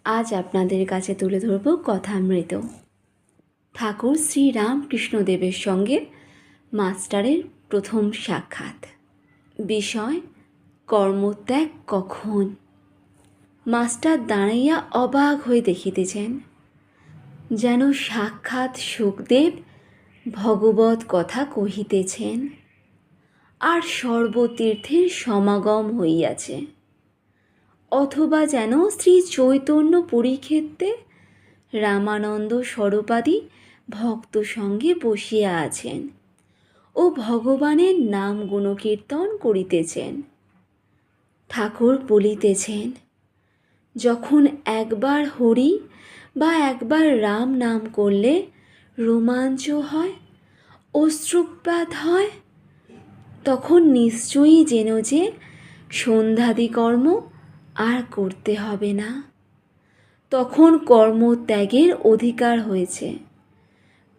আজ আপনাদের কাছে তুলে ধরব কথামৃত। ঠাকুর শ্রী রামকৃষ্ণদেবের সঙ্গে মাস্টারের প্রথম সাক্ষাৎ। বিষয় কর্মত্যাগ কখন। মাস্টার দাঁড়াইয়া অবাক হয়ে দেখিতেছেন, যেন সাক্ষাৎ সুখদেব ভগবত কথা কহিতেছেন, আর সর্বতীর্থের সমাগম হইয়াছে, অথবা যেন শ্রী চৈতন্য পুরীক্ষেত্রে রামানন্দ স্বরূপাদি ভক্ত সঙ্গে বসিয়া আছেন ও ভগবানের নাম গুণকীর্তন করিতেছেন। ঠাকুর বলিতেছেন, যখন একবার হরি বা একবার রাম নাম করলে রোমাঞ্চ হয়, অশ্রুপাত হয়, তখন নিশ্চয়ই যেন যে সন্ধ্যাদি কর্ম আর করতে হবে না। তখন কর্মত্যাগের অধিকার হয়েছে,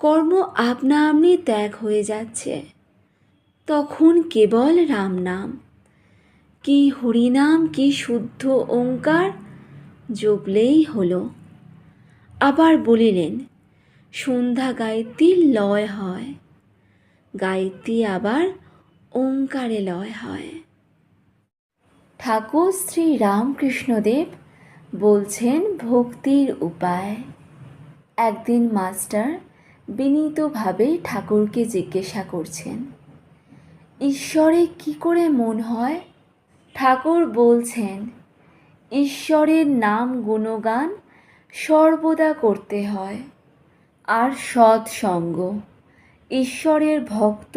কর্ম আপনা আপনি ত্যাগ হয়ে যাচ্ছে। তখন কেবল রাম নাম, কি হরিনাম, কি শুদ্ধ ওঙ্কার জপলেই হলো। আবার বলিলেন, সন্ধ্যা গায়ত্রীর লয় হয়, গায়ত্রী আবার ওঙ্কারে লয় হয়। ঠাকুর শ্রী রামকৃষ্ণদেব বলছেন ভক্তির উপায়। একদিন মাস্টার বিনীতভাবে ঠাকুরকে জিজ্ঞাসা করছেন, ঈশ্বরে কি করে মন হয়? ঠাকুর বলছেন, ঈশ্বরের নাম গুণগান সর্বদা করতে হয়, আর সৎসঙ্গ, ঈশ্বরের ভক্ত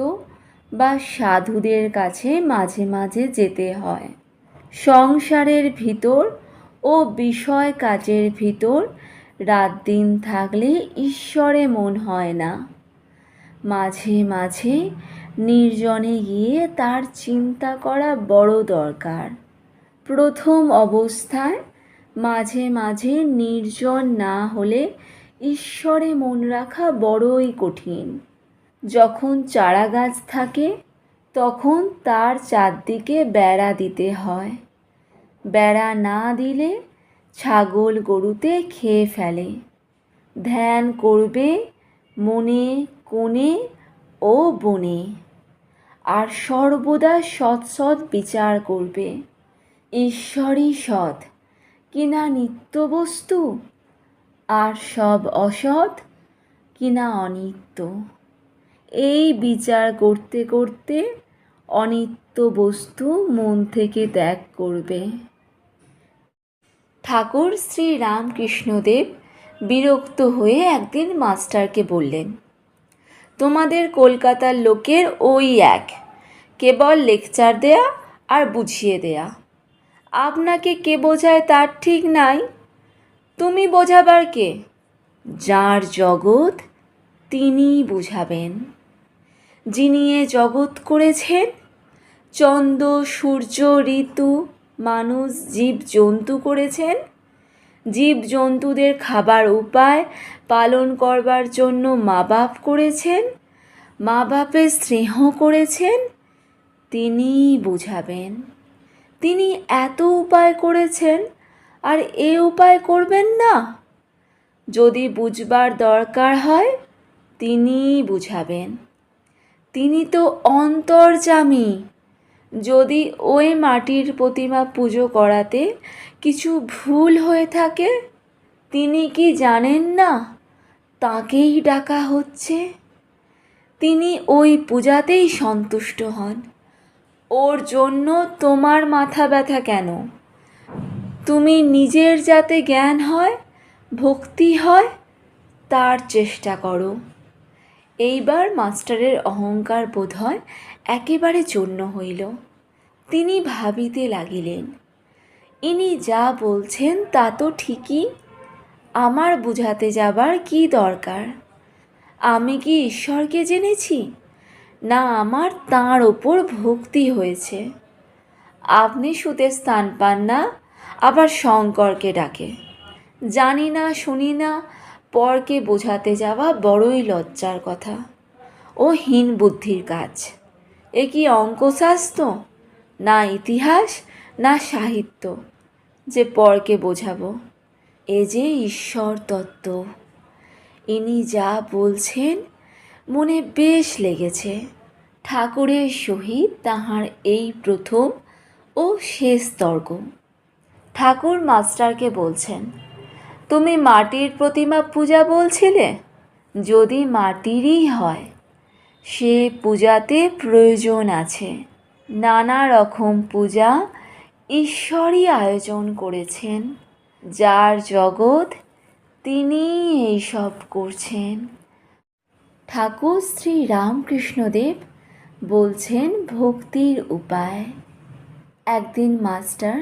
বা সাধুদের কাছে মাঝে মাঝে যেতে হয়। সংসারের ভিতর ও বিষয় কাজের ভিতর রাত দিন থাকলে ঈশ্বরে মন হয় না। মাঝে মাঝে নির্জনে গিয়ে তার চিন্তা করা বড় দরকার। প্রথম অবস্থায় মাঝে মাঝে নির্জন না হলে ঈশ্বরে মন রাখা বড়ই কঠিন। যখন চারা গাছ থাকে তখন তার চারদিকে বেড়া দিতে হয়। বেড়া না দিলে ছাগল গরুতে খেয়ে ফেলে। ধ্যান করবে মনে, কোণে ও বনে, আর সর্বদা সৎ সৎ বিচার করবে। ঈশ্বরই সৎ কিনা নিত্য বস্তু, আর সব অসৎ কিনা অনিত্য। এই বিচার করতে করতে অনিত্য বস্তু মন থেকে ত্যাগ করবে। ঠাকুর শ্রী রামকৃষ্ণদেব বিরক্ত হয়ে একদিন মাস্টারকে বললেন, তোমাদের কলকাতার লোকের ওই এক, কেবল লেকচার দেয়া আর বুঝিয়ে দেয়া। আপনাকে কে বোঝায় তার ঠিক নাই। তুমি বোঝাবার কে? যার জগৎ তিনিই বুঝাবেন। যিনি এ জগৎ করেছেন, চন্দ্র সূর্য ঋতু মানুষ জীব জন্তু করেছেন। জীব জন্তুদের খাবার উপায় পালন করবার জন্য মা বাপ করেছেন, মা বাপের স্নেহ করেছেন, তিনিই বুঝাবেন। তিনি এত উপায় করেছেন আর এ উপায় করবেন না? যদি বুঝবার দরকার হয় তিনিই বুঝাবেন। তিনি তো অন্তর্যামী। যদি ওই মাটির প্রতিমা পুজো করাতে কিছু ভুল হয়ে থাকে, তিনি কি জানেন না তাকেই ডাকা হচ্ছে? তিনি ওই পূজাতেই সন্তুষ্ট হন। ওর জন্য তোমার মাথা ব্যথা কেন? তুমি নিজের যাতে জ্ঞান হয়, ভক্তি হয়, তার চেষ্টা করো। এইবার মাস্টারের অহংকার বোধ হয় একেবারে চূর্ণ হইল। তিনি ভাবিতে লাগিলেন, ইনি যা বলছেন তা তো ঠিকই, আমার বুঝাতে যাবার কি দরকার? আমি কি ঈশ্বরকে জেনেছি, না আমার তাঁর ওপর ভক্তি হয়েছে? আপনি সুতে স্থান পান না, আবার শঙ্করকে ডাকে। জানি না শুনি না পরকে বোঝাতে যাওয়া বড়ই লজ্জার কথা ও হীন বুদ্ধির কাজ। এ কি অঙ্কশাস্ত্র, না ইতিহাস, না সাহিত্য যে পরকে বোঝাবো? এ যে ঈশ্বর তত্ত্ব। ইনি যা বলছেন মনে বেশ লেগেছে। ঠাকুরের সহিত তাহার এই প্রথম ও শেষ তর্ক। ঠাকুর মাস্টারকে বলছেন, তুমি মাটির প্রতিমা পূজা বলছিলে, যদি মাটিরই হয় সে পূজাতে প্রয়োজন আছে। নানা রকম পূজা ঈশ্বরই আয়োজন করেছেন। যার জগৎ তিনি এইসব করছেন। ঠাকুর শ্রী রামকৃষ্ণদেব বলছেন ভক্তির উপায়। একদিন মাস্টার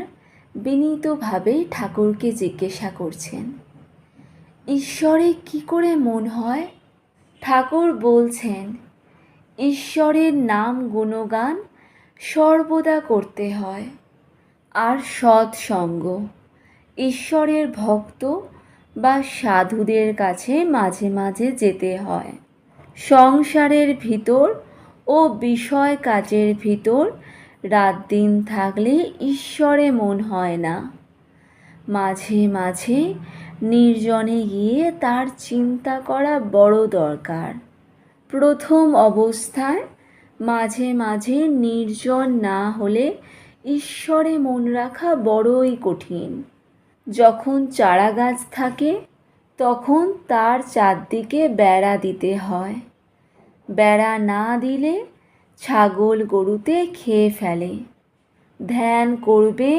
বিনীতভাবে ঠাকুরকে জিজ্ঞাসা করছেন, ঈশ্বরে কি করে মন হয়? ঠাকুর বলছেন, ঈশ্বরের নাম গুণগান সর্বদা করতে হয়, আর সৎসঙ্গ। ঈশ্বরের ভক্ত বা সাধুদের কাছে মাঝে মাঝে যেতে হয়। সংসারের ভিতর ও বিষয় কাজের ভিতর রাত দিন থাকলে ঈশ্বরে মন হয় না। মাঝে মাঝে নির্জনে গিয়ে তার চিন্তা করা বড় দরকার। প্রথম অবস্থায় মাঝে মাঝে নির্জন না হলে ঈশ্বরে মন রাখা বড়ই কঠিন। যখন চারা গাছ থাকে তখন তার চারদিকে বেড়া দিতে হয়। বেড়া না দিলে ছাগল গরুতে খেয়ে ফেলে। ধ্যান করবে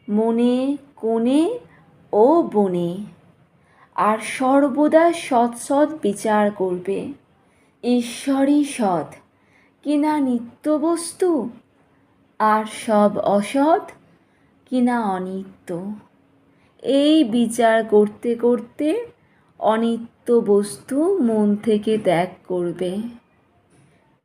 মনে কোণে ও বনে, আর সর্বদা সৎ সৎ বিচার করবে। ঈশ্বরই সৎ কিনা নিত্য বস্তু, আর সব অসৎ কিনা অনিত্য। এই বিচার করতে করতে অনিত্য বস্তু মন থেকে ত্যাগ করবে।